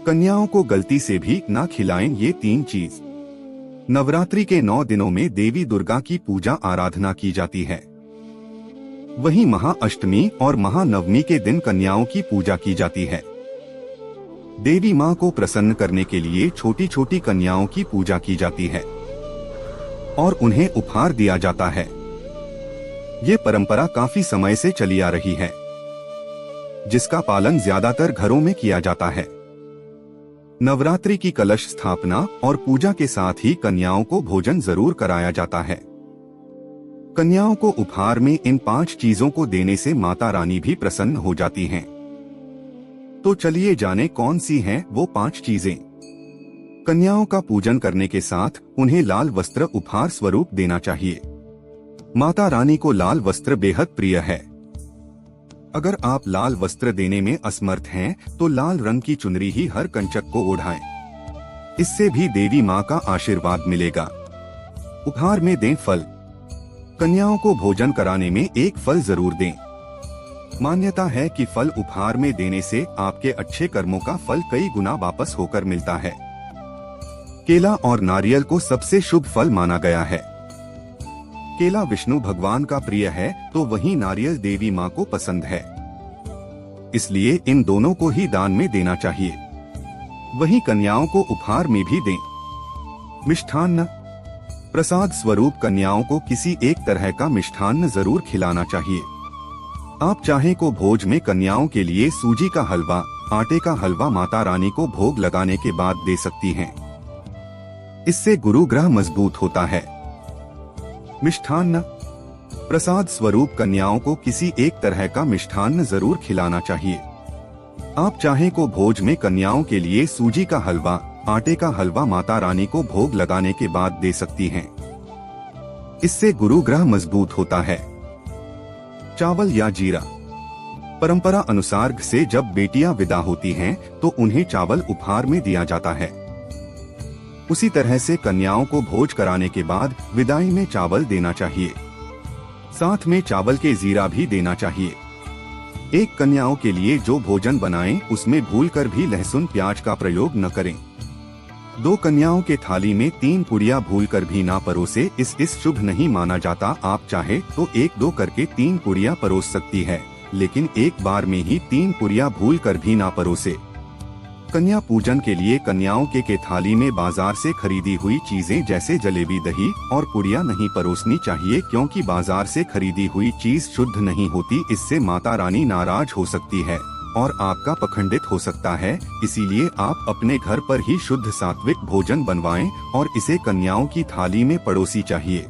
कन्याओं को गलती से भी ना खिलाएं ये 3 चीज। नवरात्रि के 9 दिनों में देवी दुर्गा की पूजा आराधना की जाती है। वहीं महाअष्टमी और महानवमी के दिन कन्याओं की पूजा की जाती है। देवी मां को प्रसन्न करने के लिए छोटी छोटी कन्याओं की पूजा की जाती है और उन्हें उपहार दिया जाता है। ये परंपरा काफी समय से चली आ रही है, जिसका पालन ज्यादातर घरों में किया जाता है। नवरात्रि की कलश स्थापना और पूजा के साथ ही कन्याओं को भोजन जरूर कराया जाता है। कन्याओं को उपहार में इन 5 चीजों को देने से माता रानी भी प्रसन्न हो जाती हैं। तो चलिए जाने कौन सी हैं वो 5 चीजें। कन्याओं का पूजन करने के साथ उन्हें लाल वस्त्र उपहार स्वरूप देना चाहिए। माता रानी को लाल वस्त्र बेहद प्रिय है। अगर आप लाल वस्त्र देने में असमर्थ हैं, तो लाल रंग की चुनरी ही हर कंचक को ओढ़ाएं। इससे भी देवी मां का आशीर्वाद मिलेगा। उपहार में दें फल। कन्याओं को भोजन कराने में एक फल जरूर दें। मान्यता है कि फल उपहार में देने से आपके अच्छे कर्मों का फल कई गुना वापस होकर मिलता है। केला और नारियल को सबसे शुभ फल माना गया है। केला विष्णु भगवान का प्रिय है, तो वहीं नारियल देवी मां को पसंद है। इसलिए इन दोनों को ही दान में देना चाहिए। वहीं कन्याओं को उपहार में भी दें। मिष्ठान्न। प्रसाद स्वरूप कन्याओं को किसी एक तरह का मिष्ठान्न जरूर खिलाना चाहिए। आप चाहें को भोज में कन्याओं के लिए सूजी का हलवा, आटे का हलवा माता रानी को भोग लगाने के बाद दे सकती हैं। इससे गुरु ग्रह मजबूत होता है। मिष्ठान्न। प्रसाद स्वरूप कन्याओं को किसी एक तरह का मिष्ठान्न जरूर खिलाना चाहिए। आप चाहें को भोज में कन्याओं के लिए सूजी का हलवा, आटे का हलवा माता रानी को भोग लगाने के बाद दे सकती हैं। इससे गुरु ग्रह मजबूत होता है। चावल या जीरा। परंपरा अनुसार से जब बेटियां विदा होती हैं, तो उन्हें चावल उपहार में दिया जाता है। उसी तरह से कन्याओं को भोज कराने के बाद विदाई में चावल देना चाहिए। साथ में चावल के जीरा भी देना चाहिए। एक कन्याओं के लिए जो भोजन बनाएं, उसमें भूलकर भी लहसुन प्याज का प्रयोग न करें। 2 कन्याओं के थाली में 3 पुड़िया भूलकर भी ना परोसे, इस शुभ नहीं माना जाता। आप चाहे तो 1-2 करके 3 पुड़िया परोस सकती है, लेकिन एक बार में ही 3 पुड़िया भूलकर भी ना परोसे। कन्या पूजन के लिए कन्याओं के थाली में बाजार से खरीदी हुई चीजें जैसे जलेबी, दही और पुड़िया नहीं परोसनी चाहिए, क्योंकि बाजार से खरीदी हुई चीज शुद्ध नहीं होती। इससे माता रानी नाराज हो सकती है और आपका पखंडित हो सकता है। इसीलिए आप अपने घर पर ही शुद्ध सात्विक भोजन बनवाएं और इसे कन्याओं की थाली में परोसी चाहिए।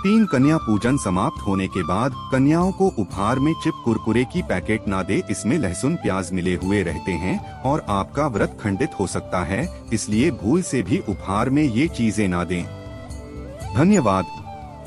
3 कन्या पूजन समाप्त होने के बाद कन्याओं को उपहार में चिप कुरकुरे की पैकेट ना दे। इसमें लहसुन प्याज मिले हुए रहते हैं और आपका व्रत खंडित हो सकता है। इसलिए भूल से भी उपहार में ये चीजें ना दें। धन्यवाद।